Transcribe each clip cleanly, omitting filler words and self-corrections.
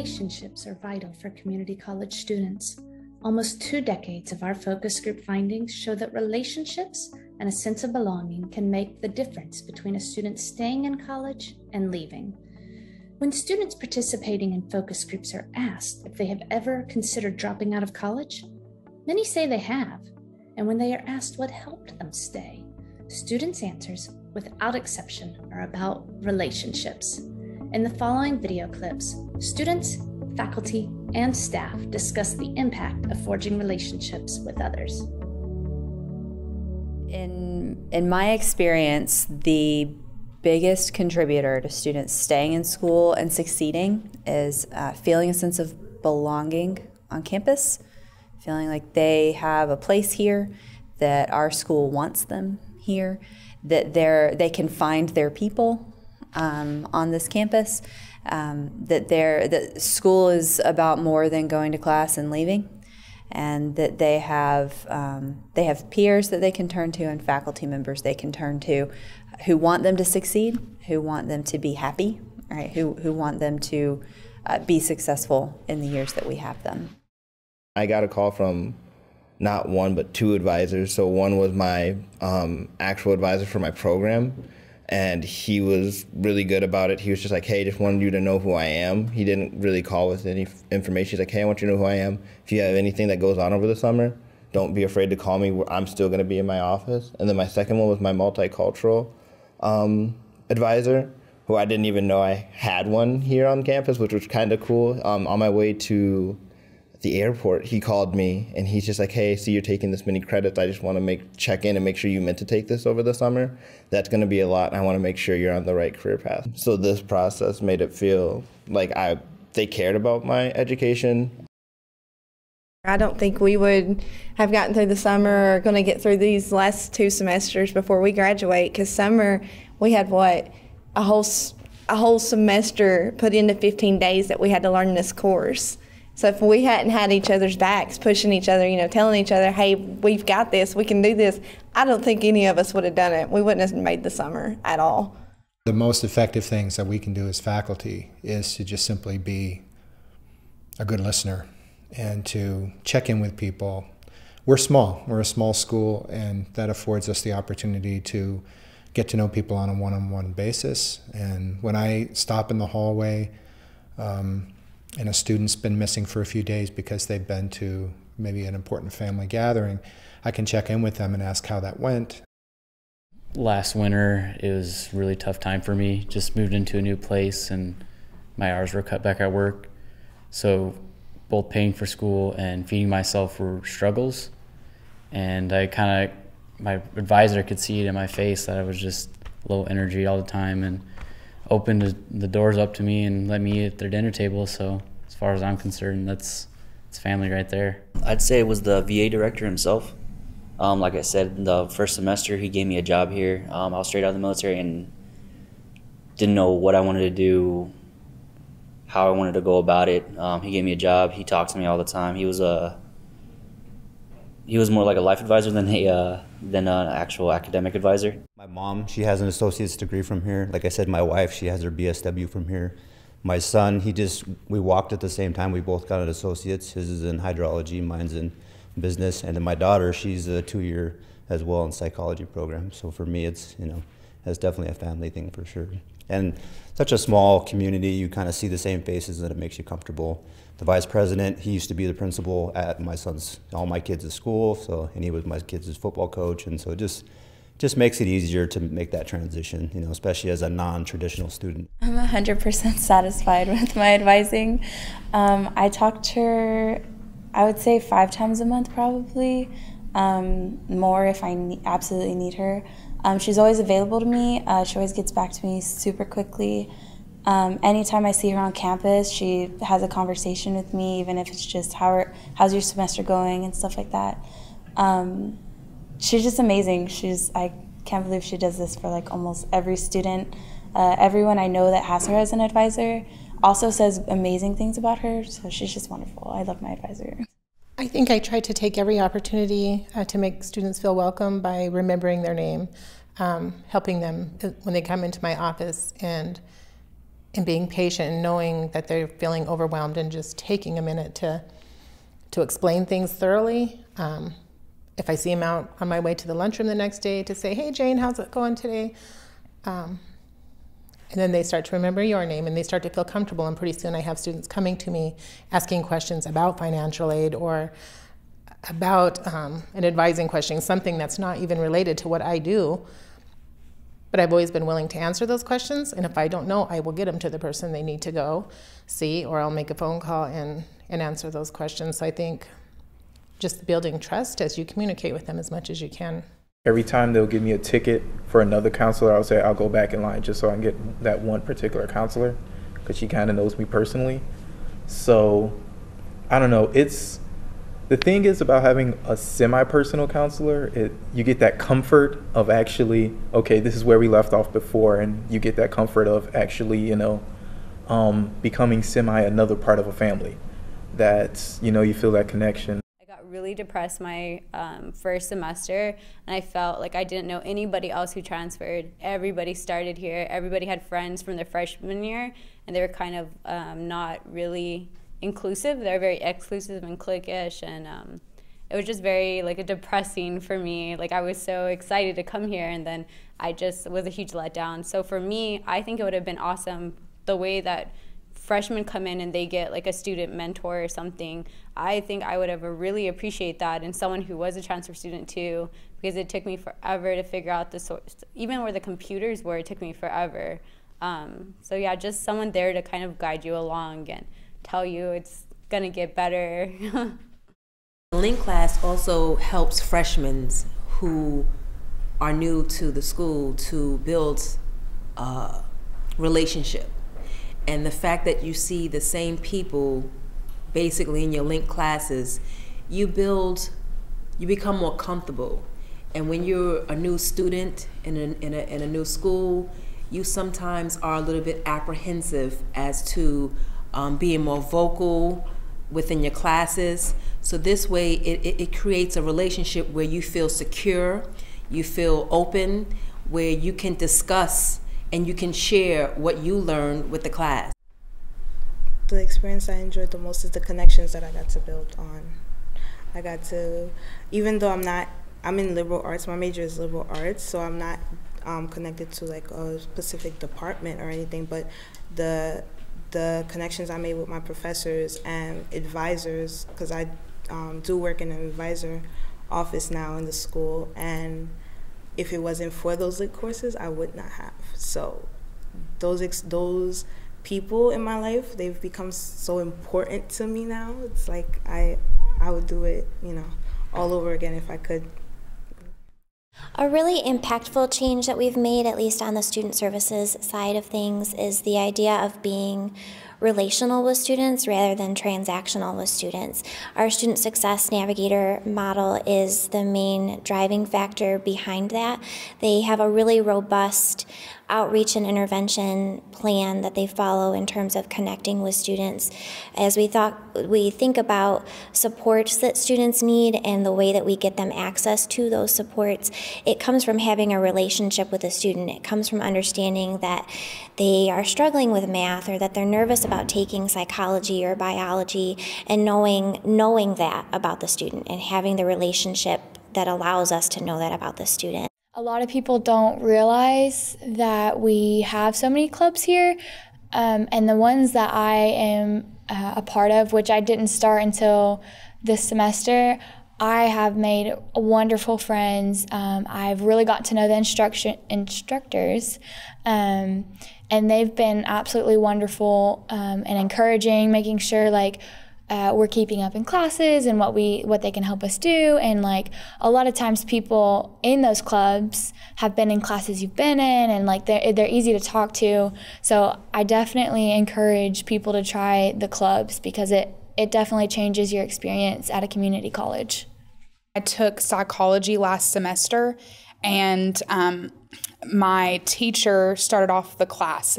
Relationships are vital for community college students. Almost 2 decades of our focus group findings show that relationships and a sense of belonging can make the difference between a student staying in college and leaving. When students participating in focus groups are asked if they have ever considered dropping out of college, many say they have. And when they are asked what helped them stay, students' answers, without exception, are about relationships. In the following video clips, students, faculty, and staff discuss the impact of forging relationships with others. In my experience, the biggest contributor to students staying in school and succeeding is feeling a sense of belonging on campus, feeling like they have a place here, that our school wants them here, that they can find their people on this campus, that school is about more than going to class and leaving, and that they have peers that they can turn to and faculty members they can turn to who want them to succeed, who want them to be happy, right? Who want them to be successful in the years that we have them. I got a call from not one but 2 advisors. So one was my actual advisor for my program, and he was really good about it. He was just like, hey, just wanted you to know who I am. He didn't really call with any information. He's like, hey, I want you to know who I am. If you have anything that goes on over the summer, don't be afraid to call me. I'm still going to be in my office. And then my second one was my multicultural advisor, who I didn't even know I had one here on campus, which was kind of cool. On my way to the airport, he called me and he's just like, hey, see, you're taking this many credits. I just want to check in and make sure you meant to take this over the summer. That's going to be a lot, and I want to make sure you're on the right career path. So this process made it feel like they cared about my education. I don't think we would have gotten through the summer or going to get through these last 2 semesters before we graduate, because summer we had a whole semester put into 15 days that we had to learn this course. So if we hadn't had each other's backs, pushing each other, telling each other, hey, we've got this, we can do this, I don't think any of us would have done it. We wouldn't have made the summer at all. The most effective things that we can do as faculty is to just simply be a good listener and to check in with people. We're small, we're a small school, and that affords us the opportunity to get to know people on a one-on-one basis. And when I stop in the hallway, and a student's been missing for a few days because they've been to maybe an important family gathering, I can check in with them and ask how that went. Last winter, it was a really tough time for me. Just moved into a new place and my hours were cut back at work. So both paying for school and feeding myself were struggles. And my advisor could see it in my face that I was just low energy all the time, and opened the doors up to me and let me eat at their dinner table. So as far as I'm concerned, it's family right there. I'd say it was the VA director himself. Like I said, in the first semester he gave me a job here. I was straight out of the military and didn't know what I wanted to do, how I wanted to go about it. He gave me a job. He talked to me all the time. He was more like a life advisor than an actual academic advisor. My mom, she has an associate's degree from here. Like I said, my wife, she has her BSW from here. My son, we walked at the same time. We both got an associate's. His is in hydrology, mine's in business. And then my daughter, she's a 2-year as well in psychology program. So for me, it's definitely a family thing for sure. And such a small community, you kind of see the same faces and it makes you comfortable. The vice president, he used to be the principal at all my kids' school, and he was my kids' football coach, and so it just makes it easier to make that transition, especially as a non-traditional student. I'm 100% satisfied with my advising. I talk to her, I would say 5 times a month probably, more if I absolutely need her. She's always available to me. She always gets back to me super quickly. Anytime I see her on campus, she has a conversation with me, even if it's just how's your semester going and stuff like that. She's just amazing. I can't believe she does this for like almost every student. Everyone I know that has her as an advisor also says amazing things about her, so she's just wonderful. I love my advisor. I think I try to take every opportunity to make students feel welcome by remembering their name, helping them when they come into my office, and and being patient and knowing that they're feeling overwhelmed and just taking a minute to explain things thoroughly. If I see them out on my way to the lunchroom the next day, to say, hey Jane, how's it going today? And then they start to remember your name and they start to feel comfortable, and pretty soon I have students coming to me asking questions about financial aid or about an advising question, something that's not even related to what I do. But I've always been willing to answer those questions, and if I don't know, I will get them to the person they need to go see, or I'll make a phone call and answer those questions. So I think just building trust as you communicate with them as much as you can. Every time they'll give me a ticket for another counselor, I'll say I'll go back in line just so I can get that one particular counselor, because she kind of knows me personally. So I don't know, the thing is about having a semi-personal counselor, you get that comfort of actually, okay, this is where we left off before, and you get that comfort of actually, becoming another part of a family. That, you feel that connection. I got really depressed my first semester, and I felt like I didn't know anybody else who transferred. Everybody started here. Everybody had friends from their freshman year, and they were kind of not really inclusive. They're very exclusive and cliquish, and it was just very depressing for me. I was so excited to come here, and then I just was a huge letdown. So for me, I think it would have been awesome the way that freshmen come in and they get a student mentor or something. I think I would have really appreciate that, and someone who was a transfer student too, because it took me forever to figure out the source. Even where the computers were, it took me forever. So yeah, just someone there to kind of guide you along and tell you it's gonna get better. The Link class also helps freshmen who are new to the school to build a relationship. And the fact that you see the same people basically in your Link classes, you become more comfortable. And when you're a new student in a new school, you sometimes are a little bit apprehensive as to being more vocal within your classes. So this way it creates a relationship where you feel secure, you feel open, where you can discuss and you can share what you learned with the class. The experience I enjoyed the most is the connections that I got to build on. I got to, even though I'm in liberal arts, my major is liberal arts, so I'm not connected to a specific department or anything, but the connections I made with my professors and advisors, because I do work in an advisor office now in the school, and if it wasn't for those lit courses, I would not have. So those people in my life, they've become so important to me now. It's like I would do it, all over again if I could. A really impactful change that we've made, at least on the student services side of things, is the idea of being relational with students rather than transactional with students. Our Student Success Navigator model is the main driving factor behind that. They have a really robust outreach and intervention plan that they follow in terms of connecting with students. As we think about supports that students need and the way that we get them access to those supports, it comes from having a relationship with a student. It comes from understanding that they are struggling with math, or that they're nervous about taking psychology or biology, and knowing that about the student and having the relationship that allows us to know that about the student. A lot of people don't realize that we have so many clubs here, and the ones that I am a part of, which I didn't start until this semester, I have made wonderful friends. I've really got to know the instructors, and they've been absolutely wonderful and encouraging, making sure we're keeping up in classes and what they can help us do. And a lot of times people in those clubs have been in classes you've been in, and they're easy to talk to. So I definitely encourage people to try the clubs, because it definitely changes your experience at a community college. I took psychology last semester, and my teacher started off the class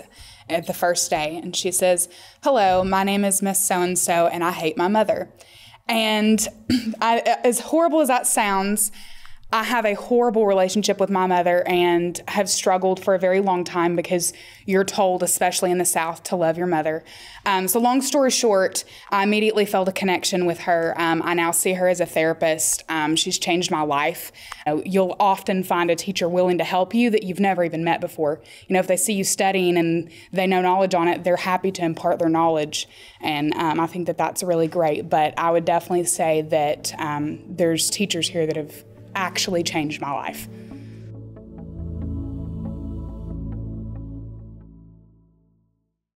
at the first day, and she says, "Hello, my name is Miss So-and-so, and I hate my mother." And as horrible as that sounds, I have a horrible relationship with my mother and have struggled for a very long time because you're told, especially in the South, to love your mother. So long story short, I immediately felt a connection with her. I now see her as a therapist. She's changed my life. You'll often find a teacher willing to help you that you've never even met before. You know, if they see you studying and they know knowledge on it, they're happy to impart their knowledge. And I think that that's really great. But I would definitely say that there's teachers here that have actually changed my life.